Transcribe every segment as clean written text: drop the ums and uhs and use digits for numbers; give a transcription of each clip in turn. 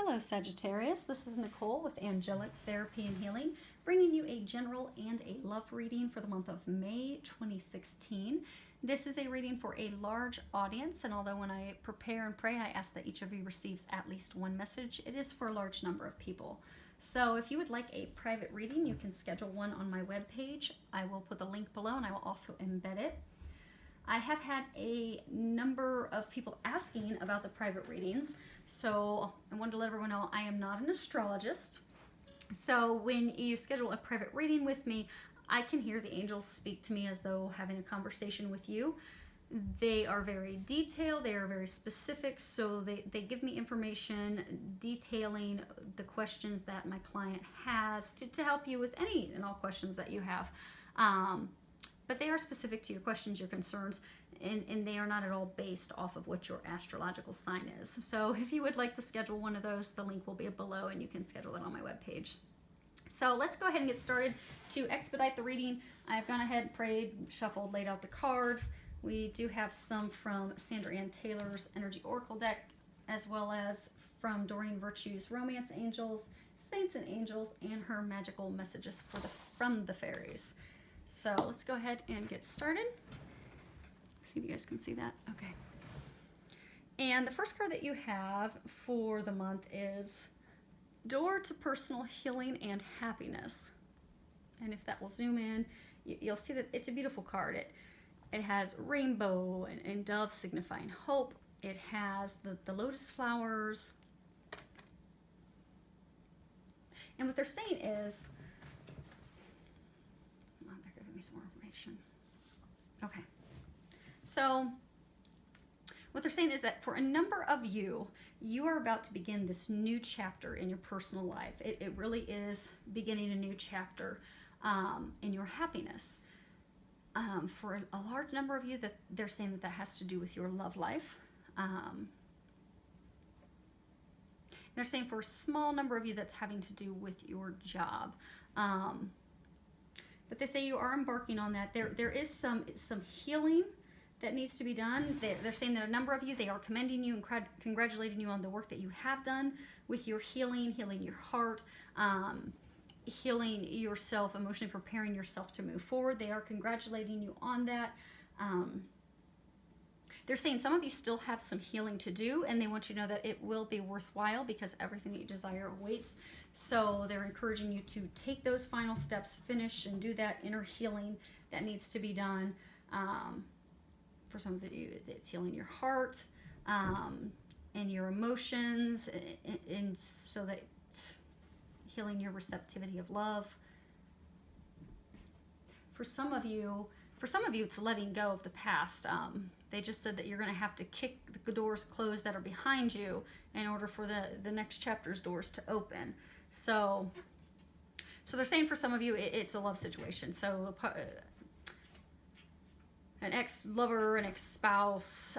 Hello Sagittarius, this is Nicole with Angelic Therapy and Healing, bringing you a general and a love reading for the month of May 2016. This is a reading for a large audience, and although when I prepare and pray I ask that each of you receives at least one message, it is for a large number of people. So if you would like a private reading, you can schedule one on my webpage. I will put the link below and I will also embed it. I have had a number of people asking about the private readings, so I wanted to let everyone know I am not an astrologist. So when you schedule a private reading with me, I can hear the angels speak to me as though having a conversation with you. They are very detailed, they are very specific, so they give me information detailing the questions that my client has to help you with any and all questions that you have. But they are specific to your questions, your concerns, and they are not at all based off of what your astrological sign is. So if you would like to schedule one of those, the link will be below and you can schedule it on my webpage. So let's go ahead and get started. To expedite the reading, I've gone ahead, prayed, shuffled, laid out the cards. We do have some from Sandra Ann Taylor's Energy Oracle deck, as well as from Doreen Virtue's Romance Angels, Saints and Angels, and her magical messages from the fairies. So let's go ahead and get started. See if you guys can see that. Okay. And the first card that you have for the month is Door to Personal Healing and Happiness. And if that will zoom in, you'll see that it's a beautiful card. It has rainbow and dove signifying hope. It has the lotus flowers. And what they're saying is, some more information. Okay, so what they're saying is that for a number of you, you are about to begin this new chapter in your personal life. It really is beginning a new chapter in your happiness. For a large number of you, that they're saying that has to do with your love life. They're saying for a small number of you, that's having to do with your job. But they say you are embarking on that. There is some healing that needs to be done. They're saying that a number of you, they are commending you and congratulating you on the work that you have done with your healing your heart, healing yourself, emotionally preparing yourself to move forward. They are congratulating you on that. They're saying some of you still have some healing to do, and they want you to know that it will be worthwhile because everything that you desire awaits. So they're encouraging you to take those final steps, finish and do that inner healing that needs to be done. For some of you, it's healing your heart and your emotions, and so that healing your receptivity of love. For some of you, it's letting go of the past. They just said that you're going to have to kick the doors closed that are behind you in order for the next chapter's doors to open. So they're saying for some of you, it's a love situation. So an ex-lover, an ex-spouse,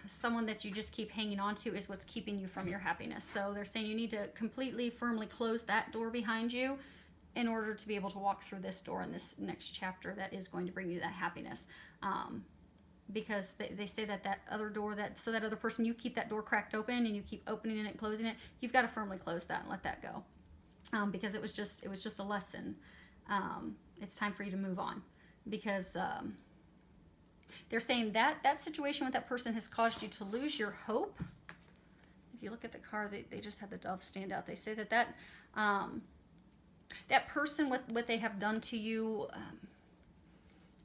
someone that you just keep hanging on to is what's keeping you from your happiness. So they're saying you need to completely, firmly close that door behind you in order to be able to walk through this door in this next chapter that is going to bring you that happiness. Because they say that other door, that other person, you keep that door cracked open and you keep opening it and closing it, you've got to firmly close that and let that go. Because it was just a lesson. It's time for you to move on. Because they're saying that situation with that person has caused you to lose your hope. If you look at the card, they just had the dove stand out. They say that person, what they have done to you,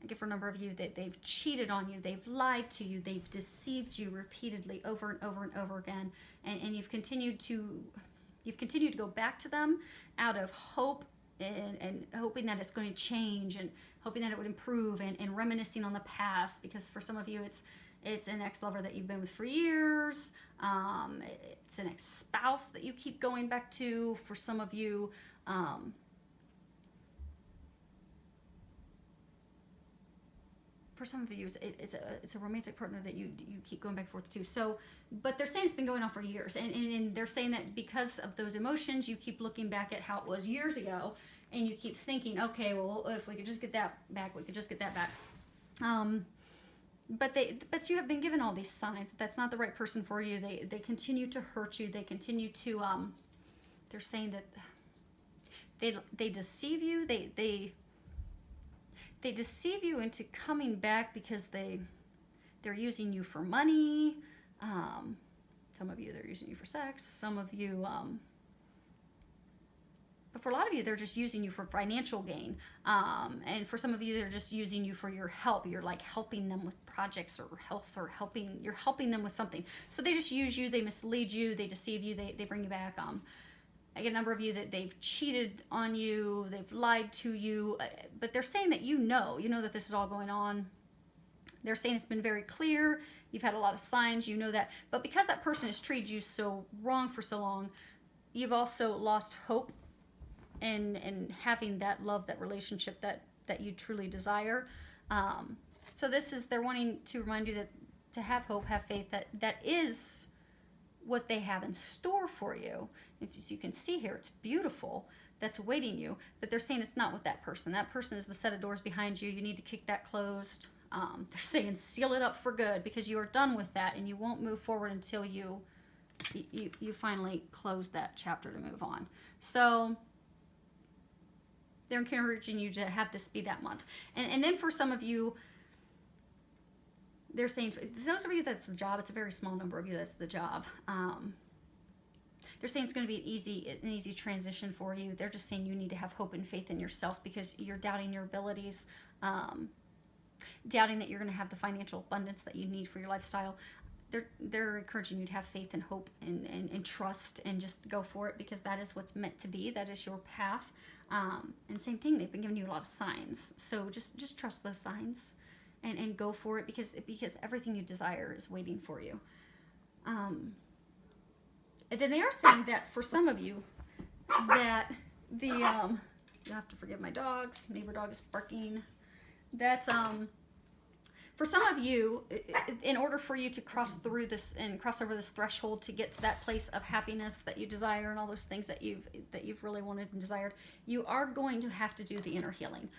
I give for a number of you, that they've cheated on you, they've lied to you, they've deceived you repeatedly over and over and over again, and you've continued to go back to them out of hope and hoping that it's going to change and hoping that it would improve and reminiscing on the past. Because for some of you, it's an ex-lover that you've been with for years. It's an ex-spouse that you keep going back to. For some of you, it's a romantic partner that you keep going back and forth to. So, but they're saying it's been going on for years, and they're saying that because of those emotions, you keep looking back at how it was years ago, and you keep thinking, okay, well, if we could just get that back, we could just get that back. but you have been given all these signs that that's not the right person for you. They continue to hurt you. They continue to they're saying that they deceive you. They deceive you into coming back because they're using you for money. Some of you, they're using you for sex. Some of you, but for a lot of you, they're just using you for financial gain. And for some of you, they're just using you for your help. You're like helping them with projects or health, or you're helping them with something. So they just use you, they mislead you, they deceive you, they bring you back. I get a number of you that they've cheated on you, they've lied to you, but they're saying that you know that this is all going on. They're saying it's been very clear. You've had a lot of signs, you know that. But because that person has treated you so wrong for so long, you've also lost hope in having that love, that relationship that you truly desire. So they're wanting to remind you that to have hope, have faith, that is what they have in store for you. As you can see here, it's beautiful. That's awaiting you. But they're saying it's not with that person. That person is the set of doors behind you. You need to kick that closed. They're saying seal it up for good, because you are done with that and you won't move forward until you finally close that chapter to move on. So they're encouraging you to have this be that month. And then for some of you, they're saying, those of you that's the job, it's a very small number of you that's the job. They're saying it's going to be an easy transition for you. They're just saying you need to have hope and faith in yourself, because you're doubting your abilities, doubting that you're going to have the financial abundance that you need for your lifestyle. They're encouraging you to have faith and hope and trust, and just go for it, because that is what's meant to be. That is your path. And same thing, they've been giving you a lot of signs. So just trust those signs and go for it, because everything you desire is waiting for you. And then they are saying that for some of you, that you'll have to forgive my dogs. Neighbor dog is barking. That's for some of you, in order for you to cross through this and cross over this threshold to get to that place of happiness that you desire, and all those things that you've really wanted and desired, you are going to have to do the inner healing.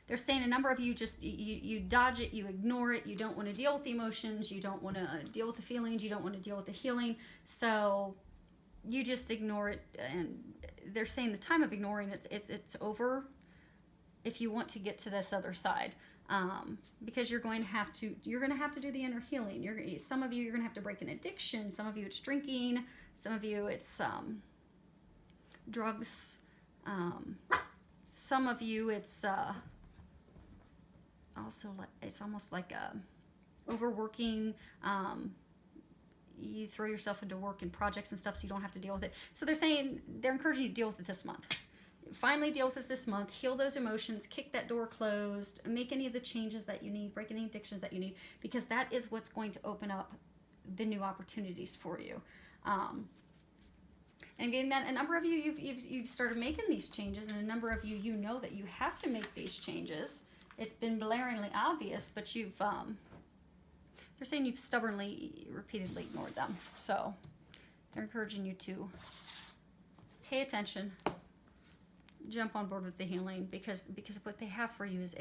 They're saying a number of you just you dodge it, you ignore it, you don't want to deal with the emotions, you don't want to deal with the feelings, you don't want to deal with the healing, so you just ignore it. And they're saying the time of ignoring it's over if you want to get to this other side. Because you're going to have to do the inner healing. Some of you, you're going to have to break an addiction. Some of you, it's drinking. Some of you, it's drugs. Some of you, it's almost like overworking. You throw yourself into work and projects and stuff so you don't have to deal with it. So they're encouraging you to deal with it this month. Finally deal with it this month, heal those emotions, kick that door closed, make any of the changes that you need, break any addictions that you need, because that is what's going to open up the new opportunities for you. And again, that a number of you, you've started making these changes, and a number of you, you know that you have to make these changes. It's been blaringly obvious, but they're saying you've stubbornly, repeatedly ignored them. So they're encouraging you to pay attention, jump on board with the healing, because what they have for you is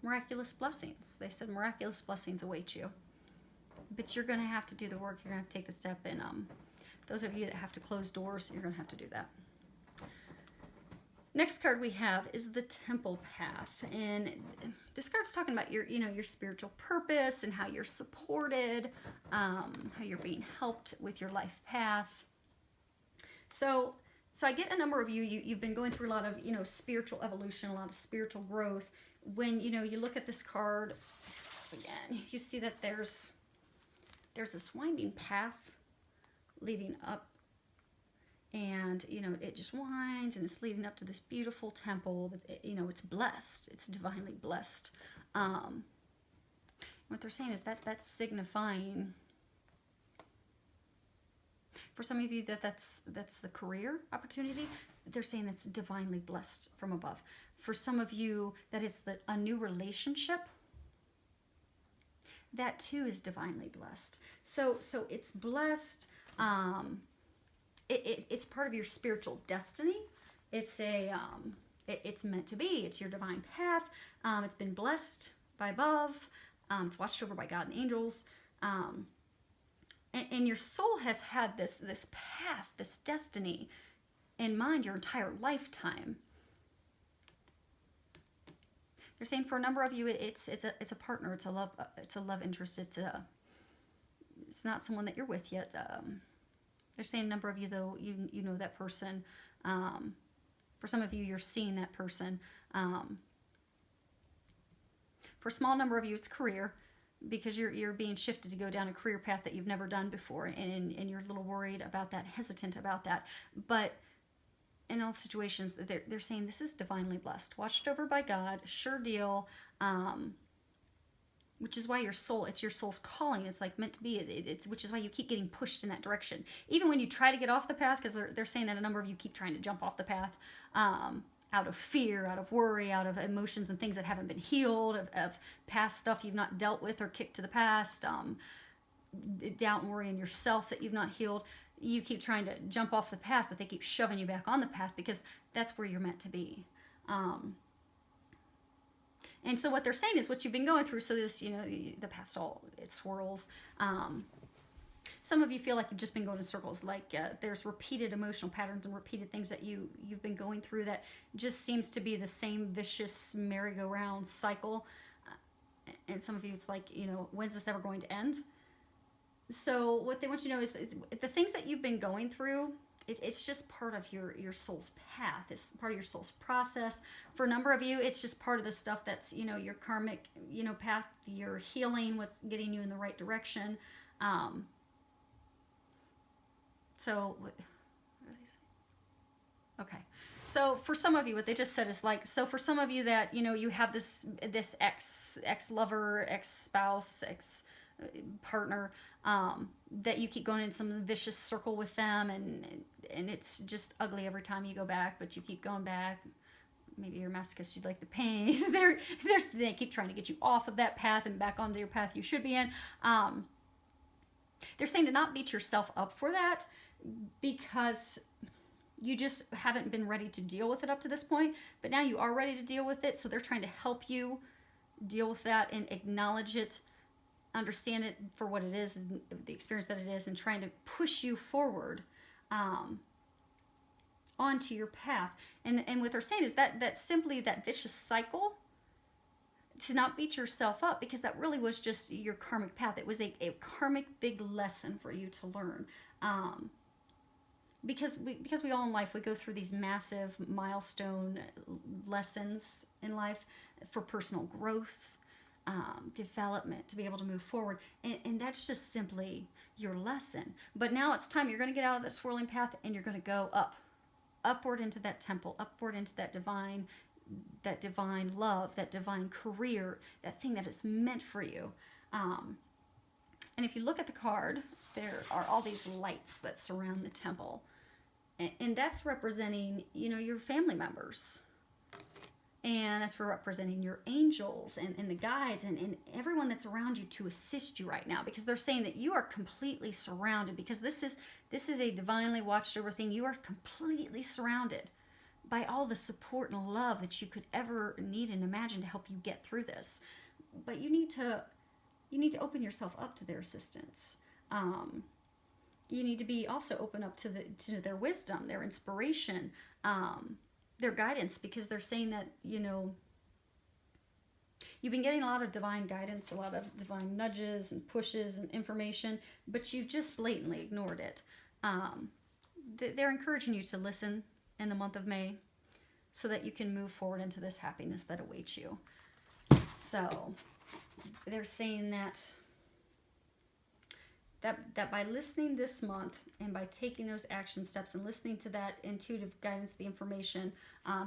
miraculous blessings. They said miraculous blessings await you, but you're going to have to do the work. You're going to have to take the step, and those of you that have to close doors, you're going to have to do that. Next card we have is the Temple Path, and this card's talking about your spiritual purpose and how you're supported, how you're being helped with your life path. So I get a number of you've been going through a lot of, spiritual evolution, a lot of spiritual growth. When, you look at this card, again, you see that there's this winding path leading up, and, it just winds, and it's leading up to this beautiful temple that, it's blessed. It's divinely blessed. What they're saying is that's signifying, for some of you, that's the career opportunity. They're saying that's divinely blessed from above. For some of you, that is a new relationship. That too is divinely blessed. So it's blessed. It's part of your spiritual destiny. It's it's meant to be. It's your divine path. It's been blessed by above. It's watched over by God and angels. And your soul has had this path, this destiny in mind your entire lifetime. They're saying for a number of you, it's a partner, it's a love interest, it's not someone that you're with yet. They're saying a number of you, though, you know that person. For some of you, you're seeing that person. For a small number of you, it's career, because you're being shifted to go down a career path that you've never done before, and you're a little worried about that, hesitant about that. But in all situations, they're saying this is divinely blessed, watched over by God, sure deal, which is why it's your soul's calling. It's like meant to be. Which is why you keep getting pushed in that direction. Even when you try to get off the path, because they're saying that a number of you keep trying to jump off the path out of fear, out of worry, out of emotions and things that haven't been healed, of past stuff you've not dealt with or kicked to the past, doubt and worry in yourself that you've not healed. You keep trying to jump off the path, but they keep shoving you back on the path because that's where you're meant to be. And so what they're saying is what you've been going through. So this, the path's it swirls. Some of you feel like you've just been going in circles, like there's repeated emotional patterns and repeated things that you've been going through that just seems to be the same vicious merry-go-round cycle. And some of you, it's like, when's this ever going to end? So what they want you to know is the things that you've been going through, it's just part of your soul's path. It's part of your soul's process. For a number of you, it's just part of the stuff that's, your karmic, path, your healing, what's getting you in the right direction. So, what are they saying? Okay. So for some of you, what they just said is like, so for some of you that, you have this ex-lover, ex-spouse, partner, that you keep going in some vicious circle with them, and it's just ugly every time you go back, but you keep going back. Maybe you're masochist, you'd like the pain. They keep trying to get you off of that path and back onto your path you should be in. They're saying to not beat yourself up for that, because you just haven't been ready to deal with it up to this point, but now you are ready to deal with it. So they're trying to help you deal with that and acknowledge it, understand it for what it is, and the experience that it is, and trying to push you forward onto your path. And what they're saying is that simply that vicious cycle, to not beat yourself up, because that really was just your karmic path. It was a karmic big lesson for you to learn. Because we all in life, we go through these massive milestone lessons in life for personal growth, development, to be able to move forward. And that's just simply your lesson. But now it's time. You're going to get out of that swirling path, and you're going to go upward into that temple, upward into that divine love, that divine career, that thing that is meant for you. And if you look at the card, there are all these lights that surround the temple. And that's representing, your family members. And that's for representing your angels and the guides and everyone that's around you to assist you right now. Because they're saying that you are completely surrounded, because this is a divinely watched over thing. You are completely surrounded by all the support and love that you could ever need and imagine to help you get through this. But you need to open yourself up to their assistance. You need to be also open up to their wisdom, their inspiration, their guidance, because they're saying that, you've been getting a lot of divine guidance, a lot of divine nudges and pushes and information, but you've just blatantly ignored it. They're encouraging you to listen in the month of May so that you can move forward into this happiness that awaits you. So they're saying that by listening this month and by taking those action steps and listening to that intuitive guidance, the information,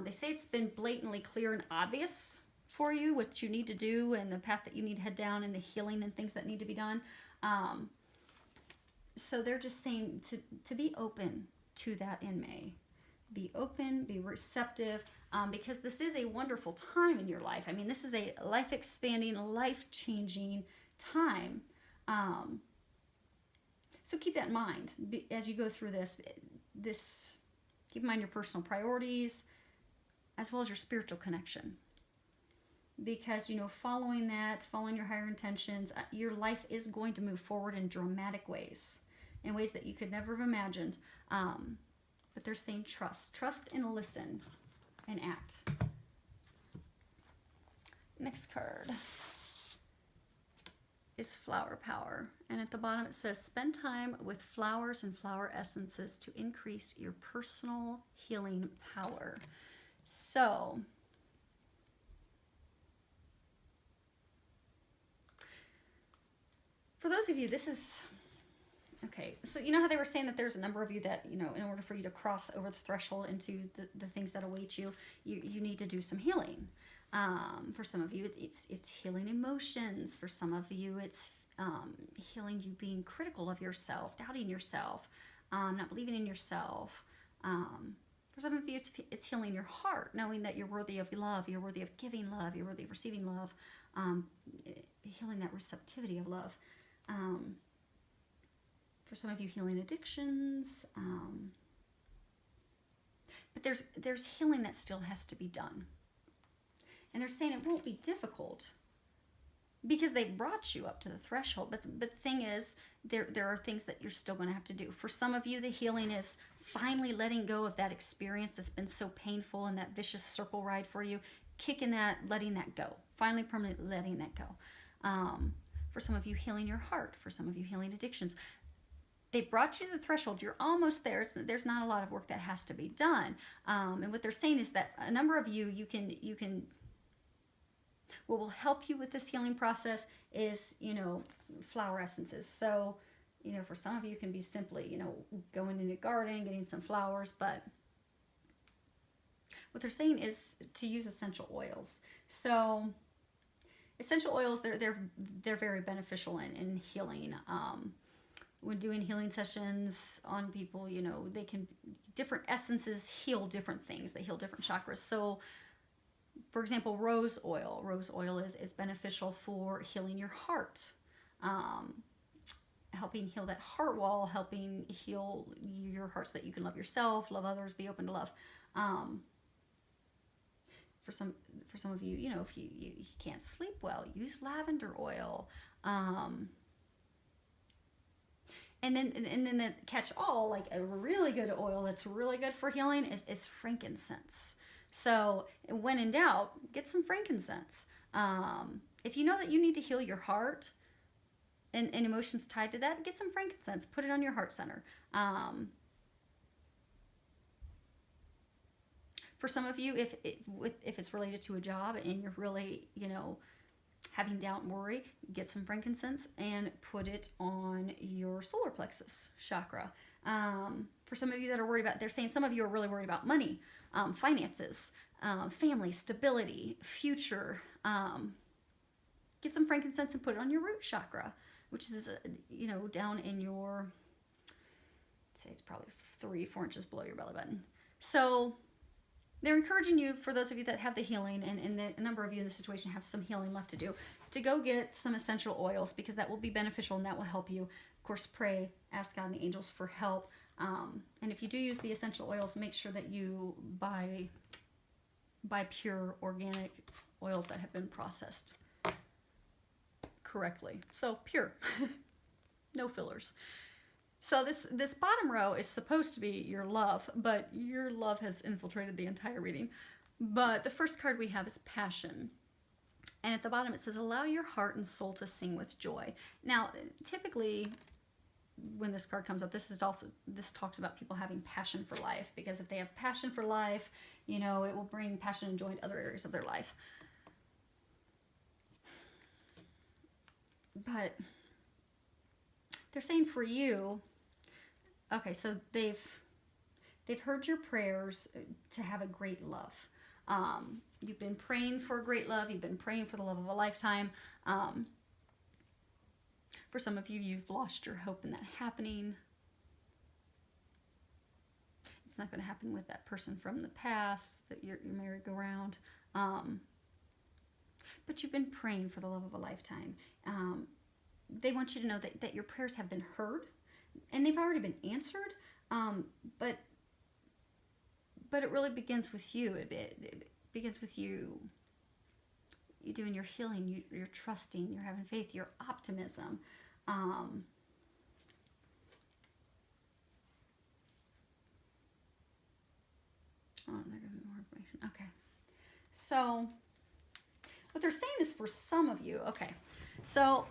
they say it's been blatantly clear and obvious for you what you need to do and the path that you need to head down and the healing and things that need to be done. So they're just saying to be open to that in May. Be open, be receptive, because this is a wonderful time in your life. I mean, this is a life-expanding, life-changing time. So keep that in mind as you go through this. Keep in mind your personal priorities as well as your spiritual connection. because, you know, following that, following your higher intentions, your life is going to move forward in dramatic ways, in ways that you could never have imagined. But they're saying trust and listen and act. Next card is flower power, and at the bottom it says spend time with flowers and flower essences to increase your personal healing power. So for those of you, this is okay. So you know how they were saying that there's a number of you that, you know, in order for you to cross over the threshold into the things that await you, you need to do some healing. For some of you, it's healing emotions. For some of you, it's healing you being critical of yourself, doubting yourself, not believing in yourself. For some of you, it's healing your heart, knowing that you're worthy of love, you're worthy of giving love, you're worthy of receiving love, healing that receptivity of love. For some of you, healing addictions. But there's healing that still has to be done. And they're saying it won't be difficult because they brought you up to the threshold. But the thing is, there are things that you're still going to have to do. For some of you, the healing is finally letting go of that experience that's been so painful and that vicious circle ride for you, kicking that, letting that go, finally permanently letting that go. For some of you, healing your heart. For some of you, healing addictions. They brought you to the threshold. You're almost there. There's not a lot of work that has to be done. And what they're saying is that a number of you can what will help you with this healing process is, you know, flower essences. So, you know, for some of you, it can be simply, you know, going into a garden, getting some flowers. But what they're saying is to use essential oils. So essential oils, they're very beneficial in healing. When doing healing sessions on people, you know, different essences heal different things. They heal different chakras. So, for example, rose oil. Rose oil is beneficial for healing your heart, helping heal that heart wall, helping heal your heart so that you can love yourself, love others, be open to love. For some of you, you know, if you can't sleep well, use lavender oil. And then the catch all, like a really good oil that's really good for healing is frankincense. So when in doubt, get some frankincense. If you know that you need to heal your heart and emotions tied to that, get some frankincense. Put it on your heart center. For some of you, if it's related to a job and you're really, you know, having doubt and worry, get some frankincense and put it on your solar plexus chakra. For some of you that are worried about, they're saying some of you are really worried about money, finances, family, stability, future. Get some frankincense and put it on your root chakra, which is, you know, down in your, I'd say it's probably 3-4 inches below your belly button. So they're encouraging you, for those of you that have the healing, and a number of you in the situation have some healing left to do, to go get some essential oils, because that will be beneficial and that will help you. Of course, pray, ask God and the angels for help. And if you do use the essential oils, make sure that you buy pure organic oils that have been processed correctly. So pure, no fillers. So this bottom row is supposed to be your love, but your love has infiltrated the entire reading. But the first card we have is passion. And at the bottom it says, allow your heart and soul to sing with joy. Now, typically when this card comes up, this talks about people having passion for life, because if they have passion for life, you know, it will bring passion and joy in other areas of their life. But they're saying for you, okay, so they've heard your prayers to have a great love. You've been praying for a great love. You've been praying for the love of a lifetime. For some of you, you've lost your hope in that happening. It's not going to happen with that person from the past that you're merry-go-round. But you've been praying for the love of a lifetime. They want you to know that your prayers have been heard, and they've already been answered. But it really begins with you. It begins with you you're doing your healing, you're trusting, you're having faith, your optimism. Oh, they're giving me more information. Okay. So what they're saying is for some of you, okay. So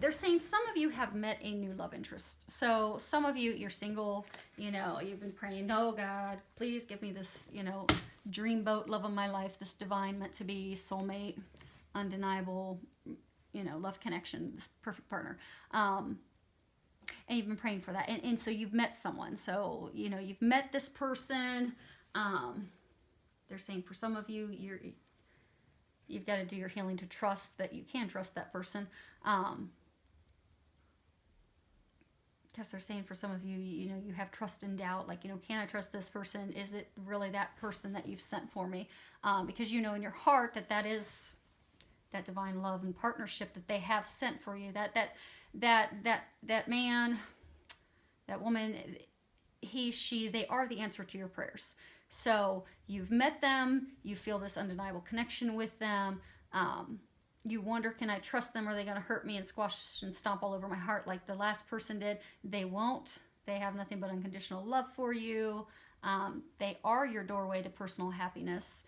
they're saying some of you have met a new love interest. So some of you, you're single, you know, you've been praying, oh God, please give me this, you know, dreamboat love of my life, this divine, meant to be, soulmate, undeniable, you know, love connection, this perfect partner. And you've been praying for that. And so you've met someone. So, you know, you've met this person. They're saying for some of you, you've got to do your healing to trust that you can trust that person. Because they're saying for some of you, you know, you have trust and doubt. Like, you know, can I trust this person? Is it really that person that you've sent for me? Because you know in your heart that that is that divine love and partnership that they have sent for you. That man, that woman, he, she, they are the answer to your prayers. So you've met them, you feel this undeniable connection with them. You wonder, can I trust them? Are they going to hurt me and squash and stomp all over my heart like the last person did? They won't. They have nothing but unconditional love for you. They are your doorway to personal happiness.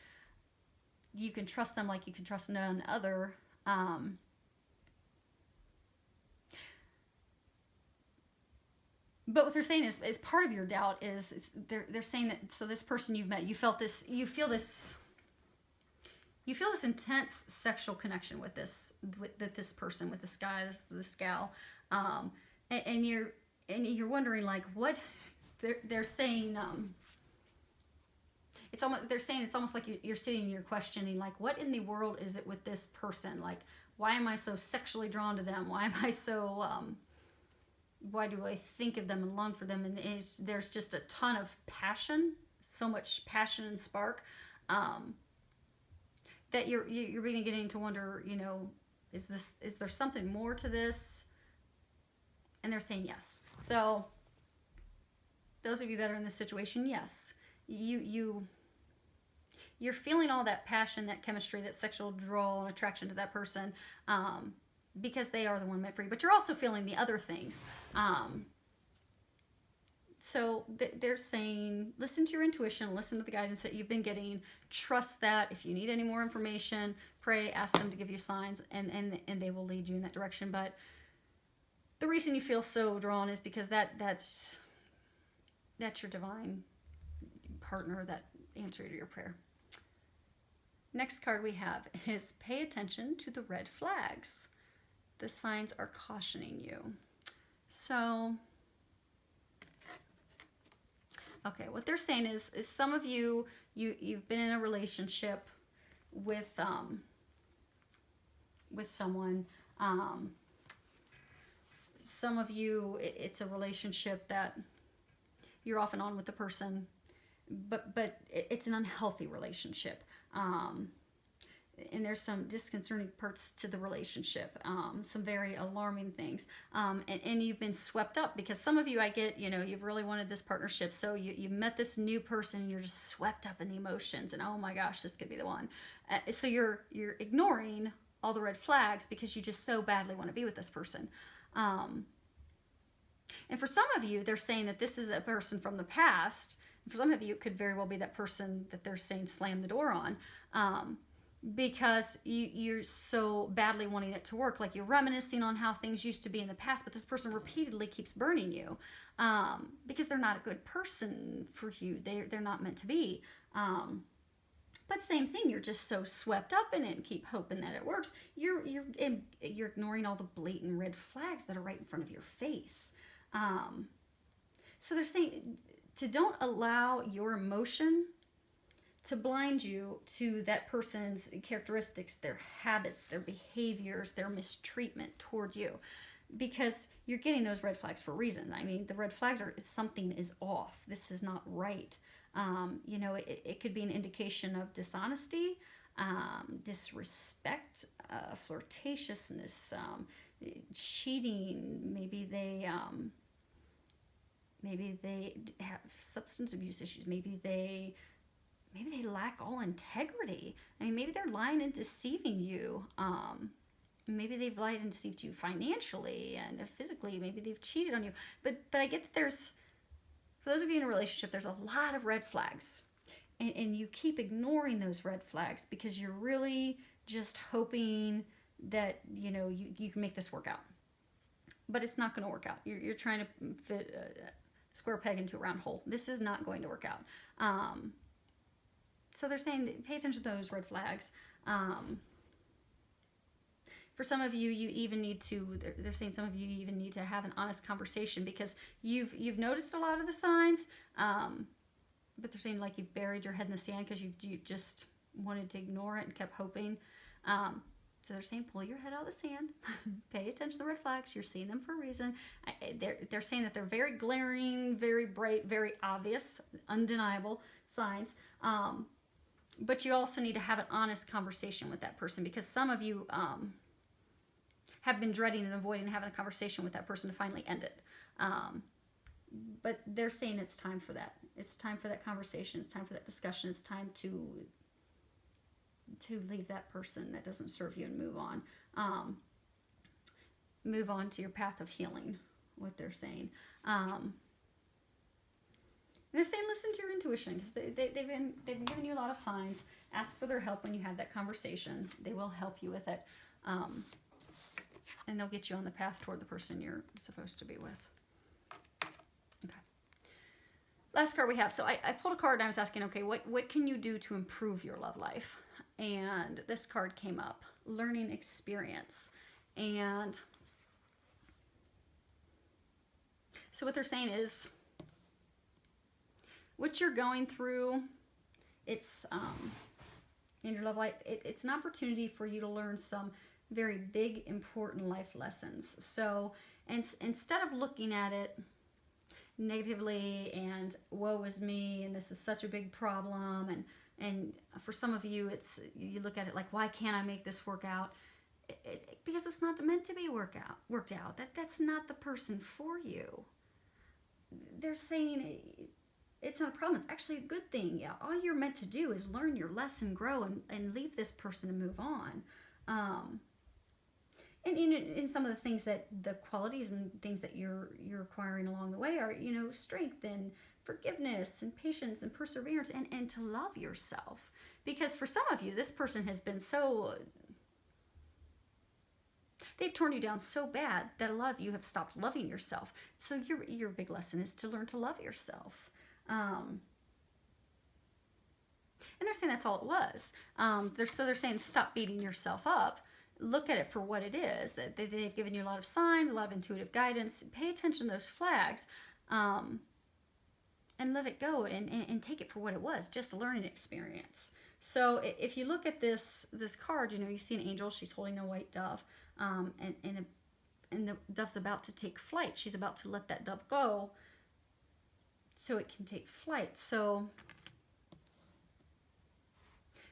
You can trust them like you can trust none other. But what they're saying is part of your doubt is they're saying that, so this person you've met, you feel this intense sexual connection with this person, with this guy, this gal, and you're wondering like what they're saying. They're saying it's almost like you're sitting and you're questioning like, what in the world is it with this person? Like, why am I so sexually drawn to them? Why am I so why do I think of them and long for them? And there's just a ton of passion, so much passion and spark, that you're beginning to wonder, you know, is there something more to this? And they're saying yes. So those of you that are in this situation, yes, you're feeling all that passion, that chemistry, that sexual draw and attraction to that person, because they are the one meant for you. But you're also feeling the other things. So they're saying, listen to your intuition, listen to the guidance that you've been getting, trust that. If you need any more information, pray, ask them to give you signs, and they will lead you in that direction. But the reason you feel so drawn is because that's your divine partner, that answer to your prayer. Next card we have is pay attention to the red flags. The signs are cautioning you. So, okay, what they're saying is some of you've been in a relationship with someone. Some of you, it's a relationship that you're off and on with the person, but it's an unhealthy relationship. And there's some disconcerting parts to the relationship, some very alarming things, and you've been swept up because some of you, I get, you know, you've really wanted this partnership, so you met this new person and you're just swept up in the emotions, and oh my gosh, this could be the one. So you're ignoring all the red flags because you just so badly want to be with this person. And for some of you, they're saying that this is a person from the past. For some of you, it could very well be that person that they're saying slam the door on. Because you're so badly wanting it to work, like you're reminiscing on how things used to be in the past, but this person repeatedly keeps burning you, because they're not a good person for you. They're not meant to be. But same thing, you're just so swept up in it and keep hoping that it works. You're ignoring all the blatant red flags that are right in front of your face. So they're saying to don't allow your emotion to blind you to that person's characteristics, their habits, their behaviors, their mistreatment toward you, because you're getting those red flags for a reason. I mean, the red flags are something is off. This is not right. You know, it could be an indication of dishonesty, disrespect, flirtatiousness, cheating. Maybe they have substance abuse issues. Maybe they maybe they lack all integrity. I mean, maybe they're lying and deceiving you. Maybe they've lied and deceived you financially and physically. Maybe they've cheated on you. But I get that there's, for those of you in a relationship, there's a lot of red flags. And you keep ignoring those red flags because you're really just hoping that, you know, you can make this work out. But it's not going to work out. You're trying to fit a square peg into a round hole. This is not going to work out. So they're saying, pay attention to those red flags. For some of you, you even need to, they're saying some of you even need to have an honest conversation because you've noticed a lot of the signs, but they're saying like you've buried your head in the sand because you just wanted to ignore it and kept hoping. So they're saying pull your head out of the sand, pay attention to the red flags. You're seeing them for a reason. They're saying that they're very glaring, very bright, very obvious, undeniable signs. But you also need to have an honest conversation with that person because some of you have been dreading and avoiding having a conversation with that person to finally end it. But they're saying it's time for that. It's time for that conversation. It's time for that discussion. It's time to leave that person that doesn't serve you and move on. Move on to your path of healing, what they're saying. They're saying listen to your intuition because they've been giving you a lot of signs. Ask for their help when you have that conversation. They will help you with it. And they'll get you on the path toward the person you're supposed to be with. Okay. Last card we have. So I pulled a card and I was asking, okay, what can you do to improve your love life? And this card came up, learning experience. And so what they're saying is, what you're going through, it's in your love life, it's an opportunity for you to learn some very big, important life lessons. So instead of looking at it negatively and woe is me and this is such a big problem, and for some of you, you look at it like, why can't I make this work out? Because it's not meant to be worked out. That's not the person for you. They're saying it's not a problem. It's actually a good thing. Yeah, all you're meant to do is learn your lesson, grow, and leave this person and move on. And in some of the things that the qualities and things that you're acquiring along the way are, you know, strength and forgiveness and patience and perseverance and to love yourself. Because for some of you, this person has been they've torn you down so bad that a lot of you have stopped loving yourself. So your big lesson is to learn to love yourself. And they're saying that's all it was. They're saying stop beating yourself up. Look at it for what it is. They've given you a lot of signs, a lot of intuitive guidance. Pay attention to those flags. And let it go and take it for what it was, just a learning experience. So if you look at this card, you know, you see an angel, she's holding a white dove, and the dove's about to take flight. She's about to let that dove go so it can take flight. So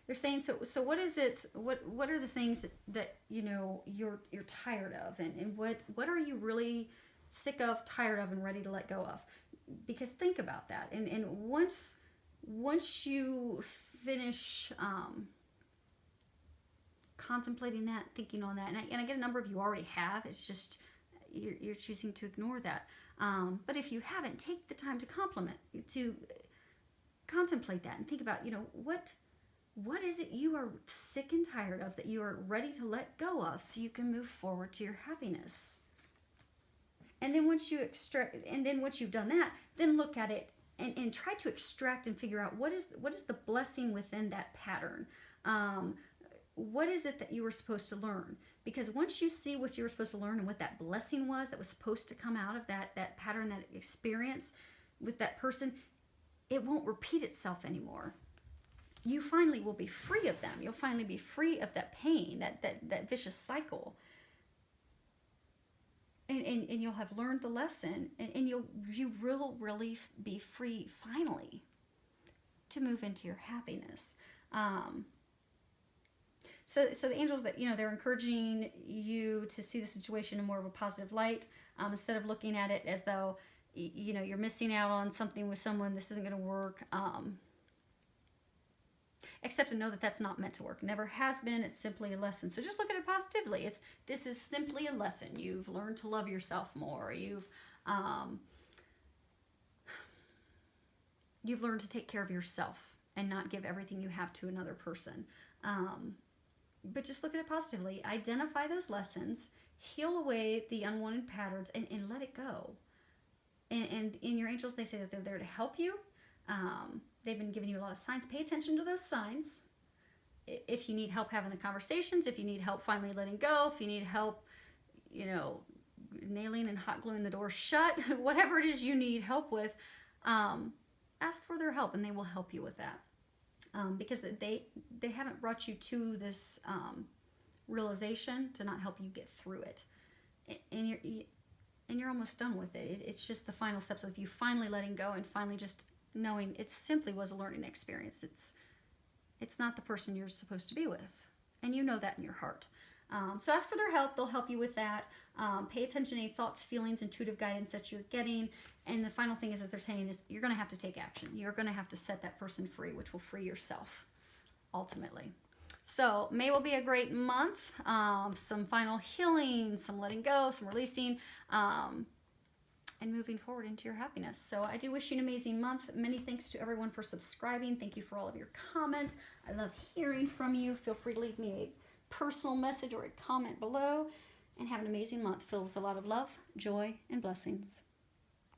they're saying, so what is it, what are the things that you know you're tired of, and what are you really sick of, tired of, and ready to let go of? Because think about that, and once you finish contemplating that, thinking on that, and I get a number of you already have, it's just you're choosing to ignore that. But if you haven't, take the time to contemplate that and think about, you know, what is it you are sick and tired of that you are ready to let go of so you can move forward to your happiness. And then once you've done that, then look at it and try to extract and figure out what is the blessing within that pattern. What is it that you were supposed to learn? Because once you see what you were supposed to learn and what that blessing was that was supposed to come out of that pattern, that experience with that person, it won't repeat itself anymore. You finally will be free of them. You'll finally be free of that pain, that vicious cycle. And you'll have learned the lesson, and you will really be free finally to move into your happiness. So the angels, that, you know, they're encouraging you to see the situation in more of a positive light, instead of looking at it as though, you know, you're missing out on something with someone, this isn't going to work. accept and know that that's not meant to work. Never has been. It's simply a lesson. So just look at it positively. This is simply a lesson. You've learned to love yourself more. You've learned to take care of yourself and not give everything you have to another person. But just look at it positively. Identify those lessons, heal away the unwanted patterns, and let it go. And in your angels, they say that they're there to help you. They've been giving you a lot of signs. Pay attention to those signs. If you need help having the conversations, if you need help finally letting go, if you need help, nailing and hot gluing the door shut, whatever it is you need help with, ask for their help and they will help you with that. Because they haven't brought you to this realization to not help you get through it. And you're almost done with it. It's just the final steps of you finally letting go and finally just knowing it simply was a learning experience. It's not the person you're supposed to be with. And you know that in your heart. So ask for their help. They'll help you with that. Pay attention to any thoughts, feelings, intuitive guidance that you're getting. And the final thing is that they're saying is you're going to have to take action. You're going to have to set that person free, which will free yourself ultimately. So May will be a great month. Some final healing, some letting go, some releasing, and moving forward into your happiness. So I do wish you an amazing month. Many thanks to everyone for subscribing. Thank you for all of your comments. I love hearing from you. Feel free to leave me a personal message or a comment below. And have an amazing month filled with a lot of love, joy, and blessings.